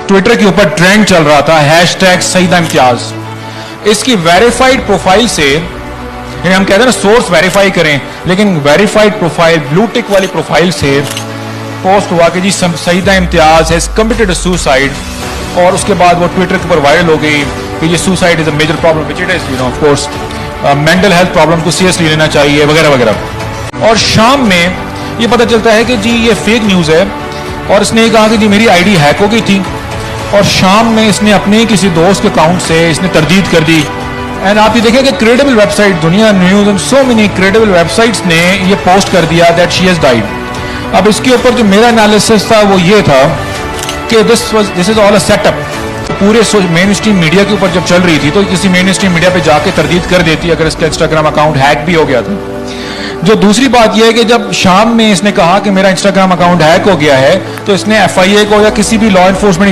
Twitter के ऊपर trend चल रहा था हैशटैग सईदा इम्तियाज, इसकी वेरीफाइड प्रोफाइल से, हम कहते हैं ना सोर्स वेरीफाई करें, लेकिन वेरीफाइड प्रोफाइल ब्लू टिक वाली प्रोफाइल से पोस्ट हुआ कि ji Saeeda Imtiaz has committed suicide, और उसके बाद वो ट्विटर के ऊपर वायरल हो गई कि ये suicide is a major problem, which it is, of course mental health problem को सीरियसली लेना चाहिए वगैरह वगैरह। और शाम में ये पता चलता है कि जी ये फेक न्यूज़ है, और इसने ये कहा कि जी मेरी आईडी हैक हो गई थी, और शाम में इसने अपने किसी दोस्त के अकाउंट से इसने तरदीद कर दी। एंड आप ये देखें कि क्रेडिबल वेबसाइट, दुनिया news and so many credible websites ने ये पोस्ट कर दिया दैट शी हैज डाइड। अब इसके ऊपर जो मेरा एनालिसिस था वो ये था कि this is all a setup. पूरे मेन स्ट्रीम मीडिया के ऊपर जब चल रही थी तो किसी मेन स्ट्रीम मीडिया पे जाके तरदीद कर देती अगर इसका इंस्टाग्राम अकाउंट हैक भी हो गया था। जो दूसरी बात यह है कि जब शाम में इसने कहा कि मेरा इंस्टाग्राम अकाउंट हैक हो गया है, तो इसने एफआईए को या किसी भी लॉ एनफोर्समेंट